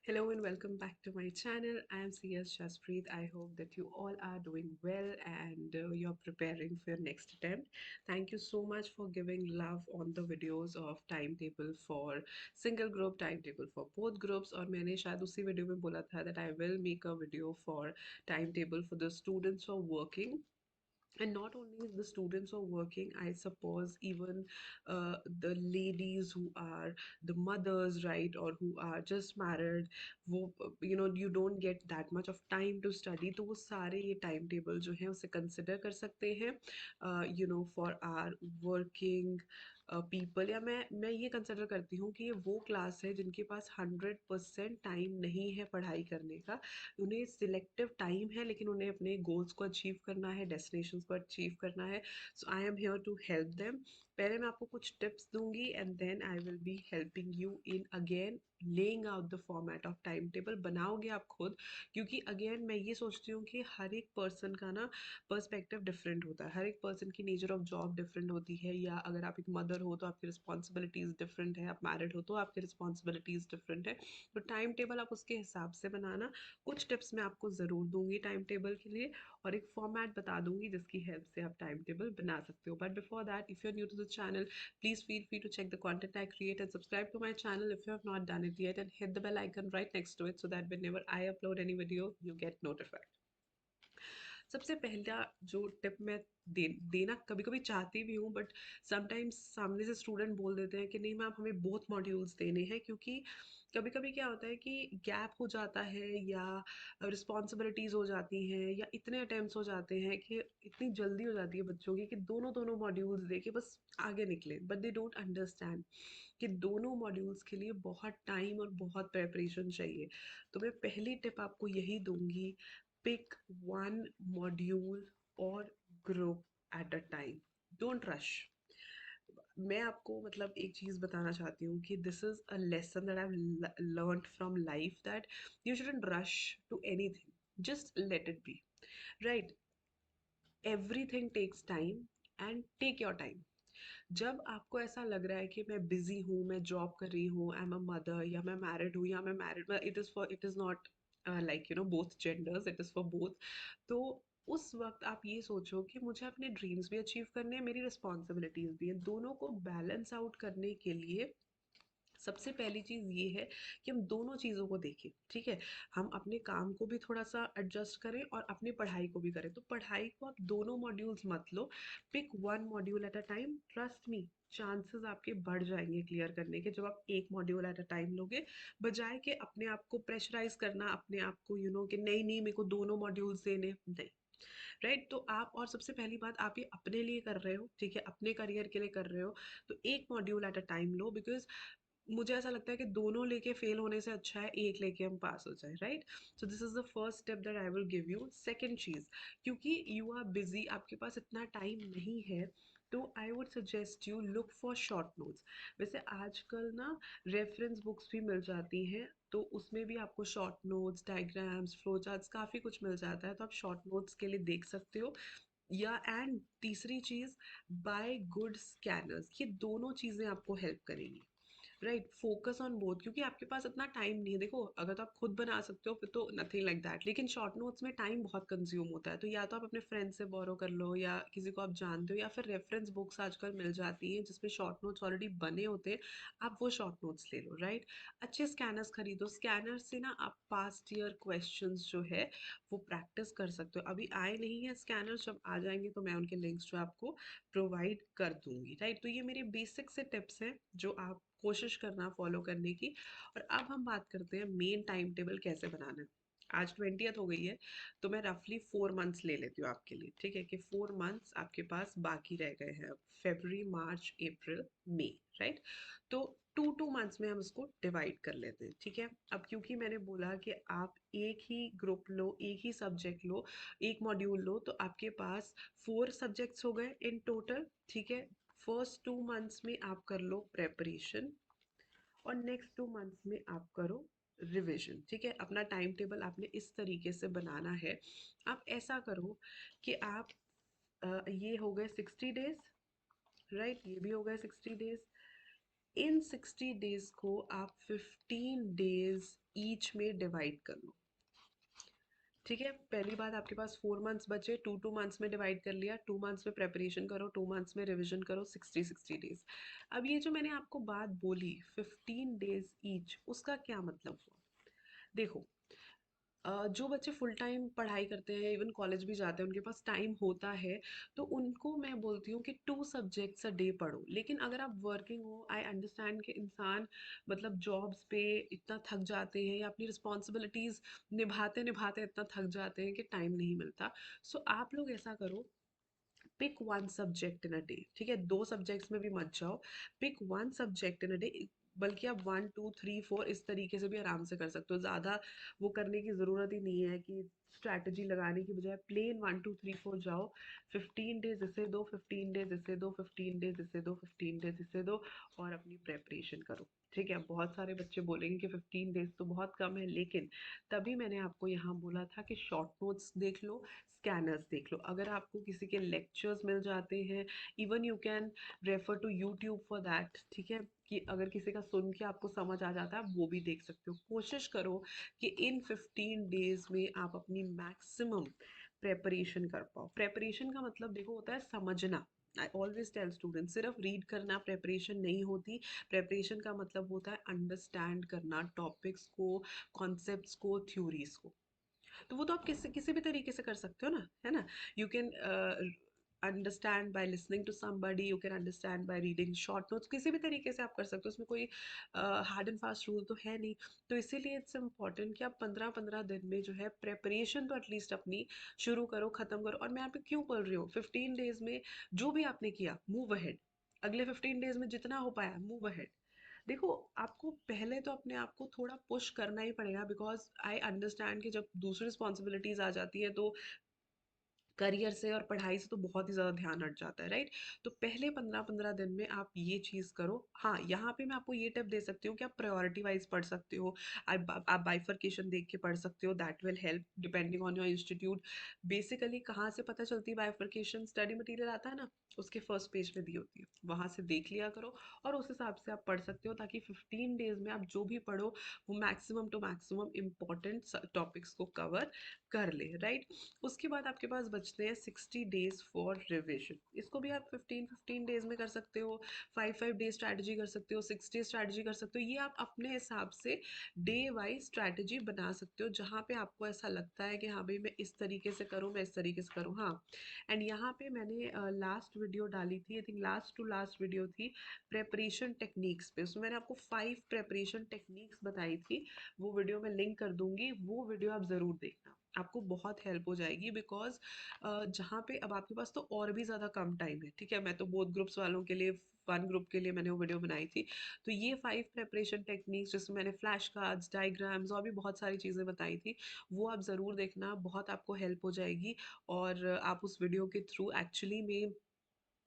Hello and welcome back to my channel. I am CS Shaspreet. I hope that you all are doing well and you're preparing for your next attempt. Thank you so much for giving love on the videos of timetable for single group, timetable for both groups और मैंने शायद उसी video में बोला था that I will make a video for timetable for the students who are working, and not only the students who are working, I suppose even the ladies who are the mothers, right, or who are just married, वो you don't get that much of time to study, तो वो सारे ये time table जो है उसे consider कर सकते हैं फॉर आर वर्किंग पीपल, या मैं ये कंसिडर करती हूँ कि ये वो क्लास है जिनके पास 100% टाइम नहीं है पढ़ाई करने का। उन्हें सिलेक्टिव टाइम है लेकिन उन्हें अपने गोल्स को अचीव करना है, डेस्टिनेशंस को अचीव करना है। So I am here to help them. पहले मैं आपको कुछ टिप्स दूंगी and then I will be helping you in again laying out the format of time table. बनाओगे आप खुद, क्योंकि अगेन मैं ये सोचती हूँ कि हर एक पर्सन का ना पर्सपेक्टिव डिफरेंट होता है, हर एक पर्सन की नेचर ऑफ जॉब डिफरेंट होती है, या अगर आप एक मदर हो तो आपकी रिस्पॉन्सिबिलिटीज़ डिफरेंट है, आप मैरिड हो तो आपकी रिस्पॉन्सिबिलिटीज़ डिफरेंट है। तो टाइम टेबल आप उसके हिसाब से बनाना। कुछ टिप्स मैं आपको ज़रूर दूंगी टाइम टेबल के लिए और एक फॉर्मेट बता दूंगी जिसकी हेल्प से आप टाइम टेबल बना सकते हो। But before that, if you are new to the channel, please feel free to check the content I create and subscribe to my channel if you have not done it yet, and hit the bell icon right next to it so that whenever I upload any video you get notified. सबसे पहला जो tip मैं देना कभी कभी चाहती भी हूँ, बट समटाइम्स सामने से स्टूडेंट बोल देते हैं कि नहीं मैम हमें बहुत मॉड्यूल्स देने हैं, क्योंकि कभी कभी क्या होता है कि गैप हो जाता है या रिस्पॉन्सिबिलिटीज़ हो जाती हैं या इतने अटेम्प्ट्स हो जाते हैं कि इतनी जल्दी हो जाती है बच्चों की कि दोनों दोनों मॉड्यूल्स दे के बस आगे निकले, बट दे डोंट अंडरस्टैंड कि दोनों मॉड्यूल्स के लिए बहुत टाइम और बहुत प्रेपरेशन चाहिए। तो मैं पहली टिप आपको यही दूंगी, pick one module or group at a time. Don't rush. मैं आपको मतलब एक चीज़ बताना चाहती हूँ कि this is a lesson that I learned from life, that you shouldn't rush to anything, just let it be, right. Everything takes time and take your time. जब आपको ऐसा लग रहा है कि मैं बिजी हूँ, मैं जॉब कर रही हूँ, आई एम अ मदर, या मैं मैरिड हूँ, या मैं married, it is not like both genders, it is for both. तो उस वक्त आप ये सोचो कि मुझे अपने ड्रीम्स भी अचीव करने हैं, मेरी रिस्पॉन्सिबिलिटीज़ भी हैं, दोनों को बैलेंस आउट करने के लिए सबसे पहली चीज़ ये है कि हम दोनों चीज़ों को देखें, ठीक है। हम अपने काम को भी थोड़ा सा एडजस्ट करें और अपनी पढ़ाई को भी करें। तो पढ़ाई को आप दोनों मॉड्यूल्स मत लो, pick one module at a time. Trust me, chances आपके बढ़ जाएंगे क्लियर करने के जब आप एक मॉड्यूल एट अ टाइम लोगे, बजाय के अपने आप को प्रेशराइज करना, अपने आप को कि नहीं नहीं मेरे को दोनों मॉड्यूल्स देने, नहीं, राइट। तो आप, और सबसे पहली बात आप ये अपने लिए कर रहे हो, ठीक है, अपने करियर के लिए कर रहे हो, तो एक module at a time low. Because मुझे ऐसा लगता है कि दोनों लेके फेल होने से अच्छा है एक लेके हम पास हो जाए, right. So this is the first step that I will give you. Second चीज़, क्योंकि यू आर बिजी, आपके पास इतना टाइम नहीं है, तो I would suggest you look for short notes. वैसे आजकल ना रेफरेंस बुक्स भी मिल जाती हैं, तो उसमें भी आपको short notes, diagrams, flow charts, काफ़ी कुछ मिल जाता है, तो आप शॉर्ट नोट्स के लिए देख सकते हो। या एंड तीसरी चीज़, बाय गुड स्कैनर्स। ये दोनों चीज़ें आपको हेल्प करेंगी, राइट। फोकस ऑन बोथ, क्योंकि आपके पास इतना टाइम नहीं है। देखो, अगर तो आप खुद बना सकते हो फिर तो नथिंग लाइक दैट, लेकिन शॉर्ट नोट्स में टाइम बहुत कंज्यूम होता है, तो या तो आप अपने फ्रेंड से बोरो कर लो या किसी को आप जानते हो, या फिर रेफरेंस बुक्स आजकल मिल जाती हैं जिसमें शॉर्ट नोट्स ऑलरेडी बने होते हैं, आप वो शॉर्ट नोट्स ले लो, राइट। अच्छे स्कैनर्स खरीदो, स्कैनर से ना आप पास्ट ईयर क्वेश्चंस जो है वो प्रैक्टिस कर सकते हो। अभी आए नहीं है स्कैनर्स, जब आ जाएंगे तो मैं उनके लिंक्स जो आपको प्रोवाइड कर दूंगी, राइट। तो ये मेरे बेसिक से टिप्स हैं जो आप कोशिश करना फॉलो करने की। और अब हम बात करते हैं मेन टाइम टेबल कैसे बनाना है। आज 20th हो गई है, तो मैं रफली 4 मंथ्स ले लेती हूँ आपके लिए, ठीक है, कि 4 मंथ्स आपके पास बाकी रह गए हैं अब, फेब्रुवरी, मार्च, अप्रैल, मई, राइट। तो 2 2 मंथ्स में हम इसको डिवाइड कर लेते हैं, ठीक है। अब क्योंकि मैंने बोला कि आप एक ही ग्रुप लो, एक ही सब्जेक्ट लो, एक मॉड्यूल लो, तो आपके पास 4 सब्जेक्ट्स हो गए इन टोटल, ठीक है। फर्स्ट 2 मंथ्स में आप कर लो प्रेपरेशन और नेक्स्ट 2 मंथ्स में आप करो रिविजन, ठीक है। अपना टाइम टेबल आपने इस तरीके से बनाना है। आप ऐसा करो कि आप ये हो गए 60 डेज, राइट, ये भी हो गए 60 डेज, इन 60 डेज को आप 15 डेज ईच में डिवाइड कर लो। ठीक है, पहली बात, आपके पास 4 मंथ्स बचे, 2 2 मंथ्स में डिवाइड कर लिया, 2 मंथ्स में प्रेपरेशन करो, 2 मंथ्स में रिविजन करो, 60 60 डेज। अब ये जो मैंने आपको बात बोली 15 डेज ईच, उसका क्या मतलब हुआ? देखो, जो बच्चे फुल टाइम पढ़ाई करते हैं, इवन कॉलेज भी जाते हैं, उनके पास टाइम होता है, तो उनको मैं बोलती हूँ कि 2 सब्जेक्ट्स अ डे पढ़ो। लेकिन अगर आप वर्किंग हो, आई अंडरस्टैंड कि इंसान मतलब जॉब्स पे इतना थक जाते हैं या अपनी रिस्पॉन्सिबिलिटीज़ निभाते निभाते इतना थक जाते हैं कि टाइम नहीं मिलता। सो आप लोग ऐसा करो, pick one subject in a day. ठीक है, 2 सब्जेक्ट्स में भी मत जाओ, pick one subject in a day. बल्कि आप 1 2 3 4 इस तरीके से भी आराम से कर सकते हो, ज़्यादा वो करने की ज़रूरत ही नहीं है कि स्ट्रैटेजी लगाने की बजाय प्लेन 1 2 3 4 जाओ। 15 डेज इसे दो, 15 डेज इसे दो, 15 डेज इसे दो, 15 डेज इसे दो, और अपनी प्रेपरेशन करो। ठीक है, बहुत सारे बच्चे बोलेंगे कि 15 डेज तो बहुत कम है, लेकिन तभी मैंने आपको यहाँ बोला था कि शॉर्ट नोट्स देख लो, स्कैनर्स देख लो। अगर आपको किसी के लेक्चर्स मिल जाते हैं, even you can refer to YouTube for that. ठीक है, कि अगर किसी का सुन के आपको समझ आ जाता है, आप वो भी देख सकते हो। कोशिश करो कि इन 15 डेज में आप अपनी मैक्सिमम प्रेपरेशन कर पाओ। प्रेपरेशन का मतलब देखो होता है समझना। आई ऑलवेज टेल स्टूडेंट, सिर्फ रीड करना प्रेपरेशन नहीं होती। प्रेपरेशन का मतलब होता है अंडरस्टैंड करना टॉपिक्स को, कॉन्सेप्ट्स को, थ्योरीज को। तो वो तो आप किसी किसी भी तरीके से कर सकते हो ना, है ना? You can understand by listening to somebody, you can understand by reading short notes, किसी भी तरीके से आप कर सकते हो, उसमें कोई हार्ड एंड फास्ट रूल तो है नहीं। तो इसीलिए इट्स इम्पॉर्टेंट कि आप 15 15 दिन में जो है प्रेपरेशन तो एटलीस्ट अपनी शुरू करो, ख़त्म करो। और मैं यहाँ पे क्यों बोल रही हूँ, 15 डेज में जो भी आपने किया, मूव अहेड। अगले 15 डेज में जितना हो पाया, मूव अहेड। देखो, आपको पहले तो अपने आप को थोड़ा पुश करना ही पड़ेगा, बिकॉज आई अंडरस्टैंड कि जब दूसरी रिस्पॉन्सिबिलिटीज आ जाती है तो करियर से और पढ़ाई से तो बहुत ही ज़्यादा ध्यान हट जाता है, राइट? तो पहले 15 15 दिन में आप ये चीज़ करो। हाँ, यहाँ पे मैं आपको ये टिप दे सकती हूँ कि आप प्रायोरिटी वाइज पढ़ सकते हो। आप बाइफरकेशन देख के पढ़ सकते हो, that will help depending on your institute. Basically कहाँ से पता चलती है बाइफरकेशन? स्टडी मटेरियल आता है ना, उसके फर्स्ट पेज पे दी होती है, वहाँ से देख लिया करो और उस हिसाब से आप पढ़ सकते हो, ताकि 15 डेज में आप जो भी पढ़ो वो maximum to maximum important topics को कवर कर ले, राइट? उसके बाद आपके पास बचते हैं 60 डेज फॉर रिविजन। इसको भी आप 15 15 डेज में कर सकते हो, 5 5 डेज स्ट्रैटेजी कर सकते हो, 6 डेज स्ट्रैटेजी कर सकते हो। ये आप अपने हिसाब से डे वाइज स्ट्रैटेजी बना सकते हो, जहाँ पे आपको ऐसा लगता है कि हाँ भाई मैं इस तरीके से करूँ, मैं इस तरीके से करूँ। हाँ, एंड यहाँ पे मैंने लास्ट वीडियो डाली थी, I think last to last video थी प्रेपरेशन टेक्निक्स पे, उसमें मैंने आपको 5 प्रेपरेशन टेक्निक्स बताई थी। वो वीडियो मैं लिंक कर दूंगी, वो वीडियो आप ज़रूर देखना, आपको बहुत हेल्प हो जाएगी। बिकॉज जहाँ पे अब आपके पास तो और भी ज़्यादा कम टाइम है। ठीक है, मैं तो बोथ ग्रुप्स वालों के लिए, वन ग्रुप के लिए मैंने वो वीडियो बनाई थी। तो ये 5 प्रेपरेशन टेक्निक्स, जिसमें मैंने फ्लैश कार्ड्स, डायग्राम्स और भी बहुत सारी चीज़ें बताई थी, वो आप ज़रूर देखना, बहुत आपको हेल्प हो जाएगी। और आप उस वीडियो के थ्रू एक्चुअली में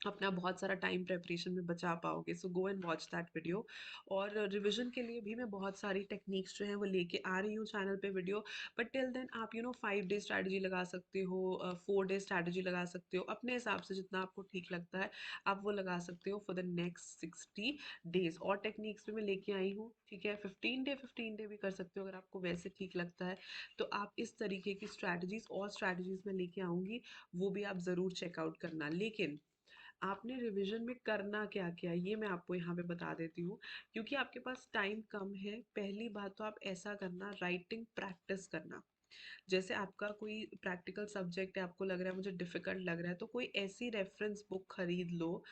अपना बहुत सारा टाइम प्रेपरेशन में बचा पाओगे। So go and watch that video. और रिविजन के लिए भी मैं बहुत सारी टेक्निक्स जो है वो लेके आ रही हूँ चैनल पे वीडियो। बट टिल देन आप 5 डे स्ट्रैटेजी लगा सकते हो, 4 डे स्ट्रैटेजी लगा सकते हो, अपने हिसाब से जितना आपको ठीक लगता है आप वो लगा सकते हो फॉर द नेक्स्ट 60 डेज। और टेक्निक्स भी मैं लेके आई हूँ। ठीक है, 15 डे भी कर सकते हो अगर आपको वैसे ठीक लगता है। तो आप इस तरीके की स्ट्रैटेजीज और स्ट्रैटेजीज में लेके आऊँगी, वो भी आप ज़रूर चेकआउट करना। लेकिन आपने रिवीजन में करना क्या क्या, ये मैं आपको यहाँ पे बता देती हूँ। क्योंकि आपके पास टाइम कम है, पहली बात तो आप ऐसा करना, राइटिंग प्रैक्टिस करना। जैसे आपका कोई प्रैक्टिकल सब्जेक्ट है, आपको लग रहा है मुझे डिफिकल्ट लग रहा है, तो कोई ऐसी रेफरेंस बुक खरीद लो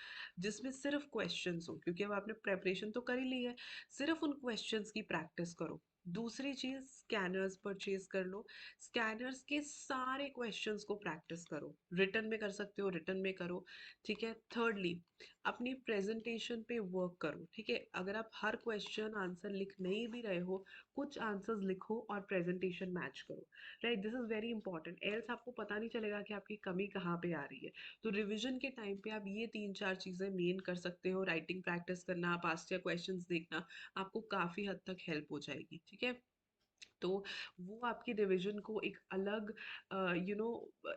जिसमें सिर्फ क्वेश्चंस हो, क्योंकि अब आपने प्रेपरेशन तो कर ही ली है, सिर्फ उन क्वेश्चंस की प्रैक्टिस करो। दूसरी चीज, स्कैनर्स परचेज कर लो, स्कैनर्स के सारे क्वेश्चंस को प्रैक्टिस करो, रिटर्न में कर सकते हो, रिटर्न में करो। ठीक है, थर्डली, अपनी प्रेजेंटेशन पे वर्क करो। ठीक है, अगर आप हर क्वेश्चन आंसर लिख नहीं भी रहे हो, कुछ आंसर्स लिखो और प्रेजेंटेशन मैच करो, right? This is very important, else आपको पता नहीं चलेगा कि आपकी कमी कहाँ पे आ रही है। तो रिवीजन के टाइम पे आप ये 3 4 चीज़ें मेन कर सकते हो, राइटिंग प्रैक्टिस करना, पास्ट ईयर क्वेश्चंस देखना, आपको काफ़ी हद तक हेल्प हो जाएगी। ठीक है, तो वो आपकी रिवीजन को एक अलग यू नो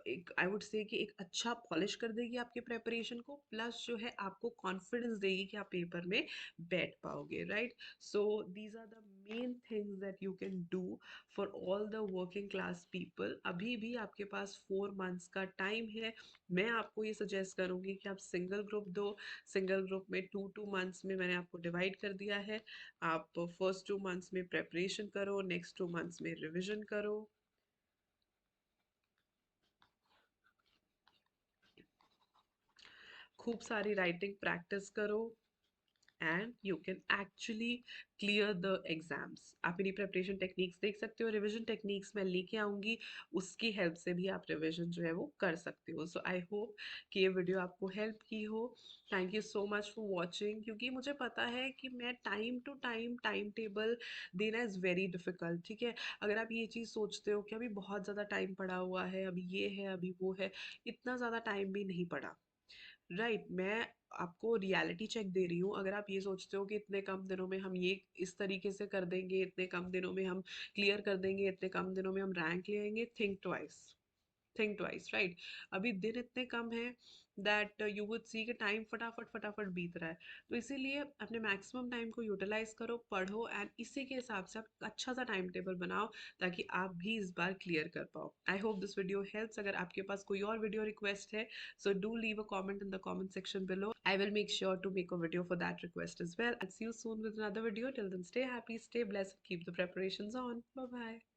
एक आई वुड से कि एक अच्छा पॉलिश कर देगी आपके प्रेपरेशन को, प्लस जो है आपको कॉन्फिडेंस देगी कि आप पेपर में बैठ पाओगे, right? So these are the main things that you can do for all the working class people. अभी भी आपके पास 4 मंथ्स का टाइम है। मैं आपको ये सजेस्ट करूँगी कि आप सिंगल ग्रुप दो। सिंगल ग्रुप में 2-2 मंथ्स में मैंने आपको डिवाइड कर दिया है। आप फर्स्ट 2 मंथ्स में प्रेपरेशन करो, नेक्स्ट 2 मंथ्स में रिवीजन करो। खूब सारी राइटिंग प्रैक्टिस करो and you can actually clear the exams. आप मेरी प्रिपरेशन टेक्निक्स देख सकते हो, रिविजन टेक्निक्स मैं लेके आऊँगी, उसकी हेल्प से भी आप रिविजन जो है वो कर सकते हो। सो आई होप कि ये वीडियो आपको हेल्प की हो। Thank you so much for watching, क्योंकि मुझे पता है कि मैं time to time time table देना इज़ वेरी डिफ़िकल्ट, ठीक है? अगर आप ये चीज़ सोचते हो कि अभी बहुत ज़्यादा टाइम पड़ा हुआ है, अभी ये है, अभी वो है, इतना ज़्यादा टाइम भी नहीं पड़ा। राइट, मैं आपको रियलिटी चेक दे रही हूँ। अगर आप ये सोचते हो कि इतने कम दिनों में हम ये इस तरीके से कर देंगे, इतने कम दिनों में हम क्लियर कर देंगे, इतने कम दिनों में हम रैंक ले आएंगे, think twice. Think twice, right? अभी दिन इतने कम है दैट यू वुड सी कि टाइम फटाफट फटाफट बीत रहा है। तो इसीलिए अपने मैक्सिमम टाइम को यूटिलाइज करो, पढ़ो एंड इसी के हिसाब से आप अच्छा सा टाइम टेबल बनाओ, ताकि आप भी इस बार क्लियर कर पाओ। I hope this video helps. अगर आपके पास कोई और वीडियो रिक्वेस्ट है, so do leave a comment in the comment section below. I will make sure to make a video for that request as well. I'll see you soon with another video. Till then, stay happy, stay blessed, keep the preparations on. Bye bye.